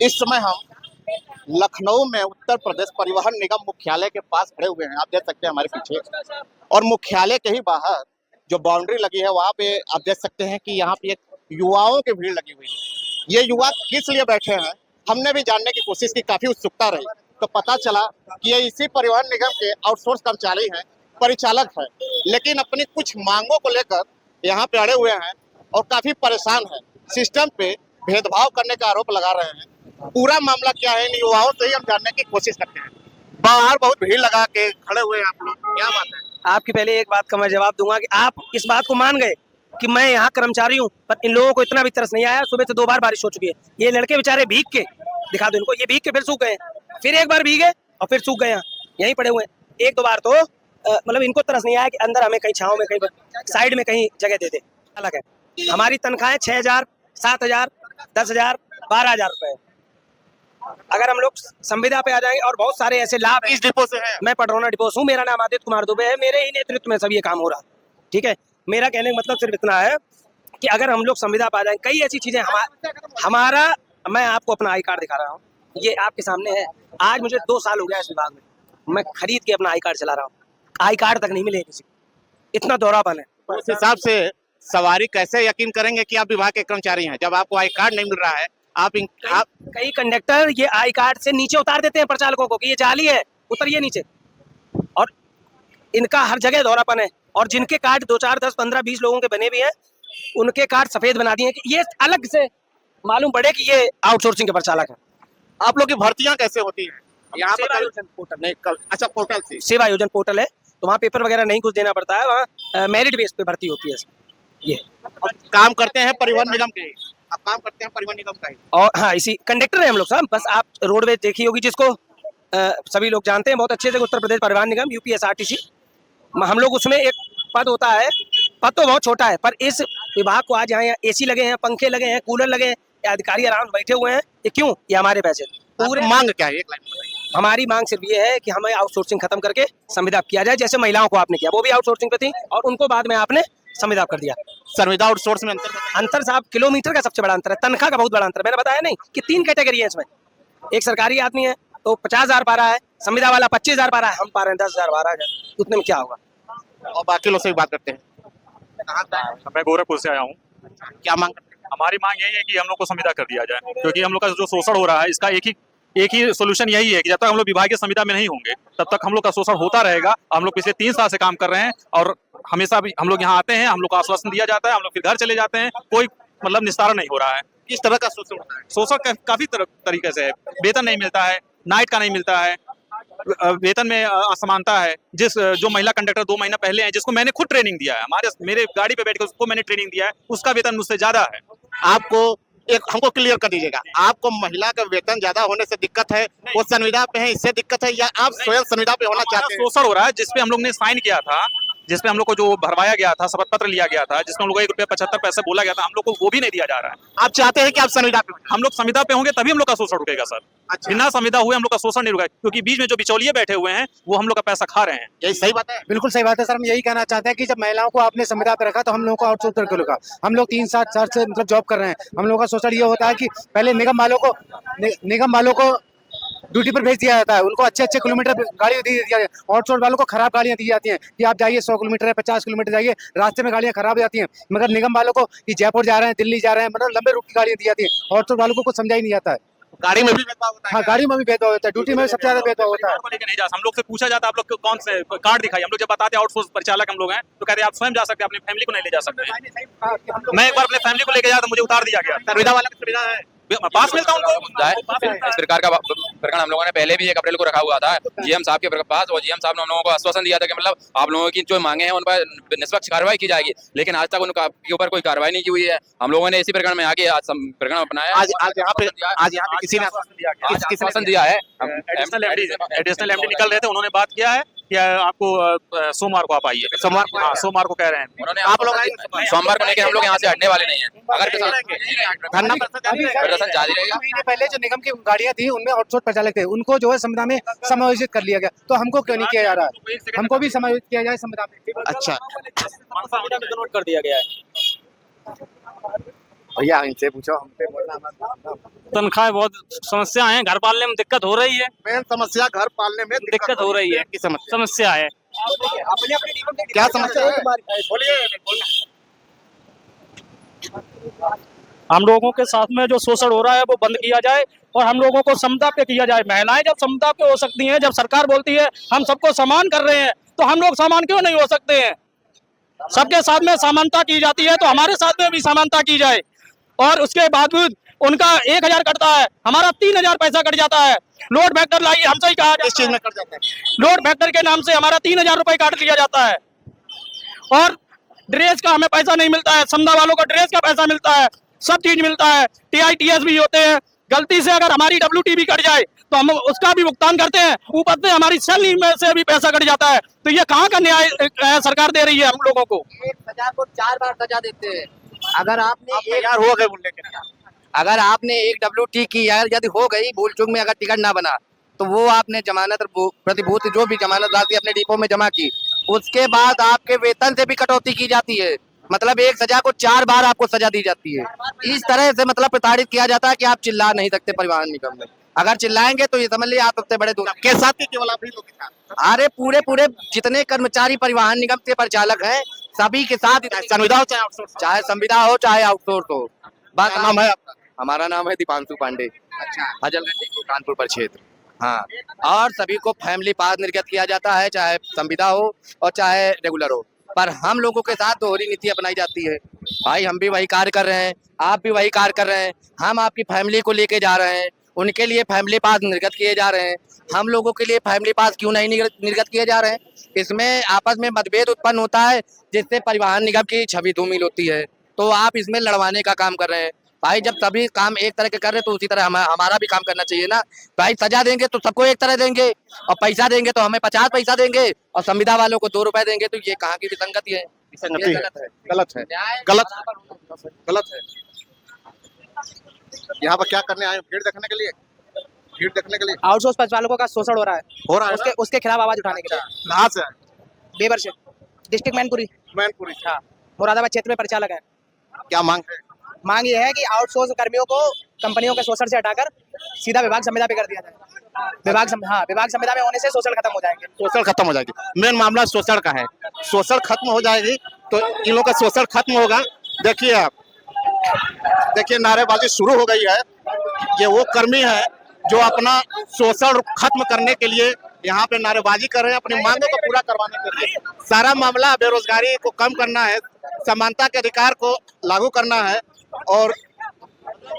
इस समय हम लखनऊ में उत्तर प्रदेश परिवहन निगम मुख्यालय के पास खड़े हुए हैं। आप देख सकते हैं हमारे पीछे, और मुख्यालय के ही बाहर जो बाउंड्री लगी है वहाँ पे आप देख सकते हैं कि यहाँ पे एक युवाओं की भीड़ लगी हुई है। ये युवा किस लिए बैठे हैं हमने भी जानने की कोशिश की, काफी उत्सुकता रही, तो पता चला कि ये इसी परिवहन निगम के आउटसोर्स कर्मचारी हैं, परिचालक हैं, लेकिन अपनी कुछ मांगों को लेकर यहाँ पे अड़े हुए हैं और काफी परेशान हैं। सिस्टम पे भेदभाव करने का आरोप लगा रहे हैं। पूरा मामला क्या है इन युवाओं से ही हम जानने की कोशिश करते हैं। बाहर बहुत भीड़ लगा के खड़े हुए हैं आप लोग, क्या बात है? आपकी पहले एक बात का मैं जवाब दूंगा कि आप इस बात को मान गए कि मैं यहाँ कर्मचारी हूँ, पर इन लोगों को इतना भी तरस नहीं आया। सुबह से 2 बार बारिश हो चुकी है, ये लड़के बेचारे भीग के, दिखा दो इनको, ये भीग के फिर सूख गए, फिर एक बार भीगे और फिर सूख गए, यहाँ यहीं पड़े हुए हैं। 1-2 बार तो मतलब इनको तरस नहीं आया कि अंदर हमें कहीं छाँव में, कहीं साइड में कहीं जगह दे दे। अलग है हमारी तनख्वाहें 6,000, 7,000, 10,000, 12,000 रुपए। अगर हम लोग संविदा पे आ जाएंगे और बहुत सारे ऐसे लाभ। इस डिपो से है? मैं पडरौना डिपो से हूँ, मेरा नाम आदित्य कुमार दुबे है, मेरे ही नेतृत्व में सब ये काम हो रहा। ठीक है, मेरा कहने का मतलब सिर्फ इतना है कि अगर हम लोग संविदा पे आ जाएंगे, कई ऐसी चीजें हमारा मैं आपको अपना आई कार्ड दिखा रहा हूँ, ये आपके सामने है। आज मुझे 2 साल हो गया इस विभाग में, मैं खरीद के अपना आई कार्ड चला रहा हूँ, आई कार्ड तक नहीं मिले किसी, इतना दौरापन है। उस हिसाब से सवारी कैसे यकीन करेंगे कि आप विभाग के कर्मचारी हैं जब आपको आई कार्ड नहीं मिल रहा है? आप कई कंडक्टर ये आई कार्ड से नीचे उतार देते हैं प्रचालकों को कि ये जाली है, उतरिए नीचे, और इनका हर जगह दौरापन है। और जिनके कार्ड 2, 4, 10, 15, 20 लोगों के बने भी हैं, उनके कार्ड सफेद बना दिए कि ये अलग से मालूम पड़े कि ये आउटसोर्सिंग के प्रचालक है। आप लोग की भर्तियां कैसे होती हैं यहाँ पर? पोर्टल नहीं, अच्छा, पोर्टल से सेवा योजन पोर्टल है, तो वहाँ पेपर वगैरह नहीं कुछ देना पड़ता है, वहाँ मेरिट बेस पे भर्ती होती है। ये काम करते हैं परिवहन निगम के, आप काम करते हैं परिवहन निगम का ही? और हाँ, इसी कंडक्टर है हम लोग सब। बस आप रोडवेज देखी होगी जिसको सभी लोग जानते हैं बहुत अच्छे से, उत्तर प्रदेश परिवहन निगम यूपीएसआरटीसी। हम लोग उसमें एक पद होता है, पद तो बहुत छोटा है, पर इस विभाग को आज यहाँ एसी लगे हैं, पंखे लगे हैं, कूलर लगे हैं, अधिकारी आराम से बैठे हुए हैं। ये क्यों? ये हमारे पैसे। पूरी मांग क्या है, एक लाइन बताइए। हमारी मांग सिर्फ ये है कि हमें आउटसोर्सिंग खत्म करके संविदा किया जाए, जैसे महिलाओं को आपने किया, वो भी आउटसोर्सिंग पे थी और उनको बाद में आपने संविदा कर दिया। संविदा आउटसोर्स में अंतर साहब किलोमीटर का सबसे बड़ा अंतर है, तनख्वाह का बहुत बड़ा अंतर है। मैंने बताया नहीं कि 3 कैटेगरी है इसमें। एक सरकारी आदमी है तो 50,000 पा रहा है, संविदा वाला 25,000 पा रहा है, हम पा रहे हैं 10,000, 12,000, उतने में क्या होगा? और बाकी लोग से भी बात करते हैं। मैं गोरखपुर से आया हूँ। क्या मांग करते हैं? हमारी मांग यही है कि हम लोग को संविदा कर दिया जाए, क्योंकि हम लोग का जो शोषण हो रहा है इसका एक ही सोल्यूशन यही है कि जब तक हम लोग विभागीय संविदा में नहीं होंगे तब तक हम लोग का शोषण होता रहेगा। हम लोग पिछले 3 साल से काम कर रहे हैं और हमेशा भी हम लोग यहाँ आते हैं, हम लोग को आश्वासन दिया जाता है, हम लोग फिर घर चले जाते हैं, कोई मतलब निस्तारण नहीं हो रहा है। किस तरह का शोषण होता है? शोषण काफी तरीके से है, वेतन नहीं मिलता है, नाइट का नहीं मिलता है, वेतन में असमानता है। जो महिला कंडक्टर 2 महीना पहले हैं, जिसको मैंने खुद ट्रेनिंग दिया है, मेरे गाड़ी पे बैठ कर उसको मैंने ट्रेनिंग दिया है, उसका वेतन मुझसे ज्यादा है। आपको एक हमको क्लियर कर दीजिएगा, आपको महिला का वेतन ज्यादा होने से दिक्कत है, वो संविदा पे है इससे दिक्कत है, या आप स्वयं संविदा पे होना चाहते हैं? शोषण हो रहा है जिसपे हम लोग ने साइन किया था, जिसपे हम लोग को जो भरवाया गया था, शपथ पत्र लिया गया था, जिसमें हम लोग को ₹1.75 बोला गया था, हम लोग को वो भी नहीं दिया जा रहा है। आप चाहते हैं कि आप संविदा पे? हम लोग संविदा पे होंगे तभी हम लोग का शोषण रुकेगा सर। अच्छा। बिना संविदा हुए हम लोग का शोषण नहीं रुकेगा, क्योंकि बीच में जो बिचौलिए बैठे हुए हैं वो हम लोग का पैसा खा रहे हैं। यही सही बात है? बिल्कुल सही बात है सर। हम यही कहना चाहते हैं कि जब महिलाओं को आपने संविदा पे रखा तो हम लोगों को आउटसोर्स करके रखा। हम लोग 3-7 साल से मतलब जॉब कर रहे हैं। हम लोगों का शोषण ये होता है कि पहले निगम वालों को ड्यूटी पर भेज दिया जाता है, उनको अच्छे किलोमीटर गाड़ी दी जाती है। आउटसोर्स वालों को खराब गाड़ियां दी जाती हैं कि आप जाइए 100 किलोमीटर है, 50 किलोमीटर जाइए, रास्ते में गाड़ियां खराब हो जाती हैं। मगर निगम वालों को कि जयपुर जा रहे हैं, दिल्ली जा रहे हैं, मतलब लंबे रूट की गाड़ियां दी जाती हैं। आउटसोर्स वालों को कुछ समझा ही नहीं जाता है। गाड़ी में भी भेदभाव होता है? हाँ, गाड़ी में भी भेदभाव होता है, ड्यूटी में सबसे ज्यादा भेदभाव होता है। हम लोग से पूछा जाता है आप लोग कौन से कार्ड दिखाई, हम लोग जब बताते हैं आउटसोर्स परिचालक हम लोग हैं, तो कहते हैं आप स्वयं जा सकते हैं, अपनी फैमिली को नहीं ले जा सकते। मैं एक बार अपने फैमिली को लेके जाया तो मुझे उतार दिया गया। संविदा वाला की सुविधा है, पास मिलता उनको। इस प्रकार का प्रकरण हम लोगों ने पहले भी 1 अप्रैल को रखा हुआ था जीएम साहब के पास, और जीएम साहब ने हम लोगों को आश्वासन दिया था कि मतलब आप लोगों की जो मांगे हैं उन पर निष्पक्ष कार्रवाई की जाएगी, लेकिन आज तक उनके ऊपर कोई कार्रवाई नहीं की हुई है। हम लोगों ने इसी प्रकरण में आगे आज प्रकरण अपनाया। आज यहाँ पे किसी ने आश्वासन दिया है। एडिशनल एमडी निकल रहे थे, उन्होंने बात किया है कि आपको सोमवार को आप आइए। सोमवार को कह रहे हैं उन्होंने। आप लोग सोमवार को, लेकिन हम लोग यहाँ से हटने वाले नहीं है। अगर प्रदर्शन जारी रहेगा। महीने पहले जो निगम की गाड़ियां थी उनमें आउटसोर्स परिचालक थे, उनको जो है संविदा में समायोजित कर लिया गया, तो हमको क्यों नहीं किया जा रहा है? हमको भी समायोजित किया जाए संविदा में। अच्छा, नोट कर दिया गया है। भैया इनसे पूछो, हमसे बोलना। तनख्वाह बहुत समस्या है, घर पालने में दिक्कत हो रही है, मेन समस्या घर पालने में दिक्कत हो रही है, की समस्या समस्या है। क्या समस्या है? बोलिए। हम लोगों के साथ में जो शोषण हो रहा है वो बंद किया जाए और हम लोगों को समता पे किया जाए। महिलाएं जब समता पे हो सकती हैं, जब सरकार बोलती है हम सबको समान कर रहे हैं, तो हम लोग समान क्यों नहीं हो सकते हैं? सबके साथ में समानता की जाती है तो हमारे साथ में भी समानता की जाए। और उसके बावजूद उनका 1000 कटता है, हमारा 3000 पैसा कट जाता है। लोड फैक्टर लाइए, हमसे ही कहा इस चीज में कट जाता है। लोड फैक्टर के नाम से हमारा 3000 रुपए काट लिया जाता है और ड्रेस का हमें पैसा नहीं मिलता है। समदा वालों को ड्रेस का पैसा मिलता है, सब चीज मिलता है, TITS भी होते हैं। गलती से अगर हमारी WT भी कट जाए तो हम उसका भी भुगतान करते हैं, ऊपर से हमारी सैलरी में से भी पैसा कट जाता है। तो ये कहाँ का न्याय सरकार दे रही है हम लोगों को? एक सजा को 4 बार सजा देते हैं। अगर आपने एक तैयार हो गए बोलने के लिए। अगर आपने एक WT की यार यदि हो गई भूल चूक में, अगर टिकट ना बना तो वो आपने जमानत और प्रतिभूति जो भी जमानत राशि अपने डिपो में जमा की, उसके बाद आपके वेतन से भी कटौती की जाती है। मतलब एक सजा को 4 बार आपको सजा दी जाती है। इस तरह से मतलब प्रताड़ित किया जाता है कि आप चिल्ला नहीं सकते परिवहन निगम में। अगर चिल्लाएंगे तो ये समझ लीजिए आप सबसे बड़े के साथ ही केवल आप ही लोग के साथ? अरे पूरे जितने कर्मचारी परिवहन निगम के परिचालक हैं सभी के साथ, संविदा हो चाहे आउटसोर्स, चाहे संविदा हो चाहे आउटसोर्स हो। बस क्या नाम है आपका? हमारा नाम है दीपांशु पांडे, अच्छा, हजलगंज कानपुर परिक्षेत्र। हाँ, और सभी को फैमिली पास निर्गत किया जाता है, चाहे संविदा हो और चाहे रेगुलर हो। पर हम लोगों के साथ दोहरी नीति अपनाई जाती है। भाई हम भी वही कार्य कर रहे हैं, आप भी वही कार्य कर रहे हैं। हम आपकी फैमिली को लेके जा रहे हैं, उनके लिए फैमिली पास निर्गत किए जा रहे हैं। हम लोगों के लिए फैमिली पास क्यों नहीं निर्गत किए जा रहे हैं? इसमें आपस में मतभेद उत्पन्न होता है, जिससे परिवहन निगम की छवि धूमिल होती है। तो आप इसमें लड़वाने का काम कर रहे हैं। भाई जब सभी काम एक तरह के कर रहे हैं तो उसी तरह हमारा भी काम करना चाहिए ना। भाई सजा देंगे तो सबको एक तरह देंगे, और पैसा देंगे तो हमें 50 पैसा देंगे, और संविदा वालों को 2 रुपए देंगे। तो ये कहाँ की विसंगति है? विसंगति ये है। गलत है। गलत है, गलत है। यहाँ पर क्या करने आए? भीड़ देखने के लिए? भीड़ देखने के लिए आउटसोर्स परिचालकों का शोषण हो रहा है, हो रहा है ना? उसके खिलाफ आवाज उठाने के लिए। कहाँ से? बेबर से, डिस्ट्रिक्ट मैनपुरी, मैनपुरी से। हाँ, मुरादाबाद क्षेत्र में परिचालक है। क्या मांग है? मांग ये है कि आउटसोर्स कर्मियों को कंपनियों के शोषण से हटाकर सीधा विभाग संविदा पे कर दिया जाए। विभाग संविदा में होने से शोषण खत्म हो जाएंगे। शोषण खत्म हो जाएगी। मेन मामला शोषण का है। शोषण खत्म हो जाएगी तो इन लोगों का शोषण खत्म होगा। देखिए आप, देखिए नारेबाजी शुरू हो गई है। ये वो कर्मी है जो अपना शोषण खत्म करने के लिए यहाँ पे नारेबाजी कर रहे हैं, अपनी मांगों को पूरा करवाने के लिए। सारा मामला बेरोजगारी को कम करना है, समानता के अधिकार को लागू करना है। और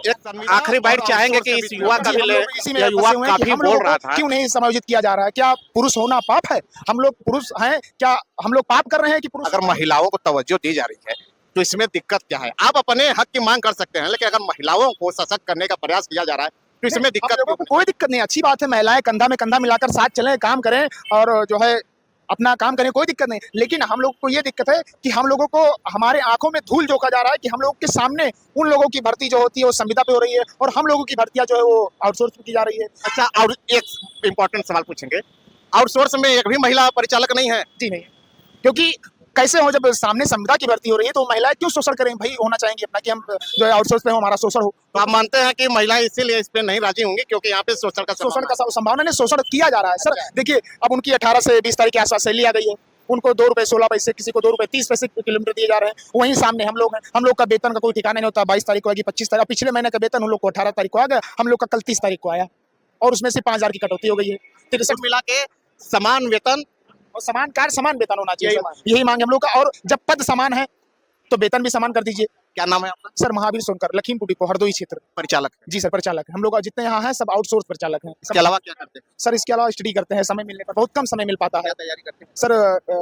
एक आखिरी बाइट चाहेंगे कि इस युवा का भी ले, यह युवा काफी बोल रहा था। क्यों नहीं समायोजित किया जा रहा है? क्या पुरुष होना पाप है? हम लोग पुरुष हैं, क्या हम लोग पाप कर रहे हैं कि पुरुष? अगर महिलाओं को तवज्जो दी जा रही है तो इसमें दिक्कत क्या है? आप अपने हक की मांग कर सकते हैं, लेकिन अगर महिलाओं को सशक्त करने का प्रयास किया जा रहा है तो इसमें दिक्कत लोगों को कोई दिक्कत नहीं, अच्छी बात है। महिलाएं कंधा में कंधा मिलाकर साथ चलें, काम करें और जो है अपना काम करें, कोई दिक्कत नहीं। लेकिन हम लोग को ये दिक्कत है कि हम लोगों को हमारे आंखों में धूल झोंका जा रहा है कि हम लोगों के सामने उन लोगों की भर्ती जो होती है वो संविदा पे हो रही है और हम लोगों की भर्तियां जो है वो आउटसोर्स पे की जा रही है। अच्छा, और एक इम्पोर्टेंट सवाल पूछेंगे, आउटसोर्स में एक भी महिला परिचालक नहीं है? जी नहीं, क्योंकि कैसे हो, जब सामने संविदा की भर्ती हो रही है तो महिलाएं क्यों शोषण करें? भाई होना चाहेंगे अपना कि हम जो है आउटसोर्स पे हो, हमारा शोषण हो। तो आप मानते हैं कि महिलाएं इसीलिए इस पे नहीं राजी होंगी क्योंकि यहाँ पे शोषण का संभावना नहीं, शोषण किया जा रहा है। सर देखिए, अब उनकी 18 से 20 तारीख के आसपास सैलरी आ गई है, उनको 2 रुपए 16 पैसे, किसी को 2 रुपए 30 पैसे किलोमीटर दिए जा रहे हैं। वहीं सामने हम लोग हैं, हम लोग का वेतन का कोई ठिकाना नहीं होता। 22 तारीख को आएगी, 25 तारीख, पिछले महीने का वेतन उन लोग को 18 तारीख को आ गया, हम लोग का कल 30 तारीख को आया और उसमें से 5000 की कटौती हो गई है। 63 मिला के समान वेतन और समान कार्य समान वेतन होना चाहिए, यही मांग हम लोग का। और जब पद समान है तो वेतन भी समान कर दीजिए। क्या नाम है आपका? सर महावीर सोनकर, लखीमपुर डिपो, हरदोई क्षेत्र परिचालक। जी सर, परिचालक। हम लोग जितने यहाँ हैं सब आउटसोर्स परिचालक हैं। इसके अलावा क्या करते हैं? सर इसके अलावा स्टडी करते हैं, समय मिलने पर, बहुत कम समय मिल पाता है। क्या तैयारी करते हैं? सर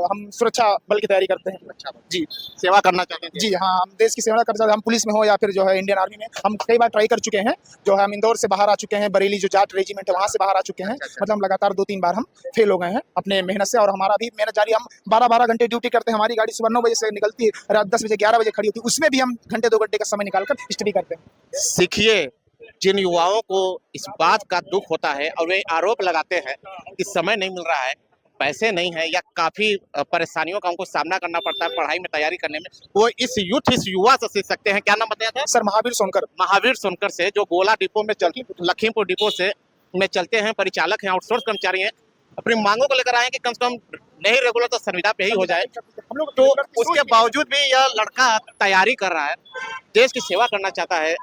हम सुरक्षा बल की तैयारी करते हैं। अच्छा जी, सेवा करना चाहते हैं? जी हाँ, हम देश की सेवा कर सकते हैं। हम पुलिस में हो या फिर जो है इंडियन आर्मी में, हम कई बार ट्राई कर चुके हैं। जो है हम इंदौर से बाहर आ चुके हैं, बरेली जो जाट रेजिमेंट है वहाँ से बाहर आ चुके हैं। मतलब लगातार 2-3 बार हम फेल हो गए हैं अपने मेहनत से, और हमारा भी मेहनत जारी। हम 12-12 घंटे ड्यूटी करते हैं। हमारी गाड़ी सुबह 9 बजे से निकलती है, रात 10 बजे 11 बजे खड़ी होती है। उसमें भी हम घंटे 2 घंटे का समय निकालकर स्टडी करते हैं। सीखिए, जिन युवाओं को इस बात का दुख होता है और वे आरोप लगाते हैं कि समय नहीं मिल रहा है, पैसे नहीं है या काफी परेशानियों का उनको सामना करना पड़ता है पढ़ाई में तैयारी करने में, वो इस युवा से सीख सकते हैं। क्या नाम बताया था? सर महावीर सोनकर। महावीर सोनकर से, जो गोला डिपो में लखीमपुर डिपो से में चलते हैं, परिचालक हैं, आउटसोर्स कर्मचारी हैं। अपनी मांगों को लेकर आए कि कम से कम नहीं रेगुलर तो संविदा पे ही हो जाए। तो उसके बावजूद भी यह लड़का तैयारी कर रहा है, देश की सेवा करना चाहता है,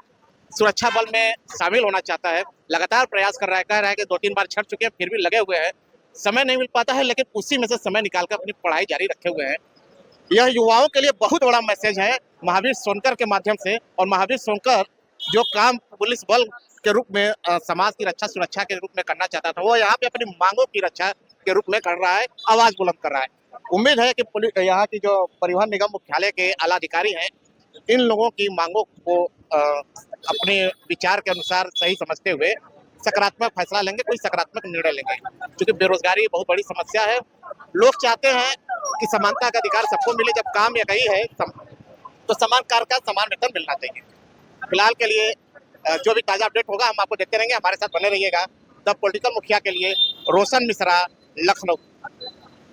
सुरक्षा बल में शामिल होना चाहता है, लगातार प्रयास कर रहा है। कह रहा है कि 2-3 बार छट चुके हैं, फिर भी लगे हुए हैं। समय नहीं मिल पाता है, लेकिन उसी में से समय निकालकर अपनी पढ़ाई जारी रखे हुए हैं। यह युवाओं के लिए बहुत बड़ा मैसेज है महावीर सोनकर के माध्यम से। और महावीर सोनकर जो काम पुलिस बल के रूप में समाज की रक्षा सुरक्षा के रूप में करना चाहता था, वो यहाँ पे अपनी मांगों की रक्षा के रूप में कर रहा है, आवाज बुलंद कर रहा है। उम्मीद है कि यहाँ की जो परिवहन निगम मुख्यालय के आला अधिकारी हैं, इन लोगों की मांगों को अपने विचार के अनुसार सही समझते हुए सकारात्मक फैसला लेंगे, कोई सकारात्मक निर्णय लेंगे। क्योंकि बेरोजगारी बहुत बड़ी समस्या है। लोग चाहते हैं कि समानता का अधिकार सबको मिले। जब काम एक ही है तो समान कार्य का समान वेतन मिलना चाहिए। फिलहाल के लिए जो भी ताजा अपडेट होगा हम आपको देते रहेंगे। हमारे साथ बने रहिएगा। द पॉलिटिकल मुखिया के लिए रोशन मिश्रा, लखनऊ।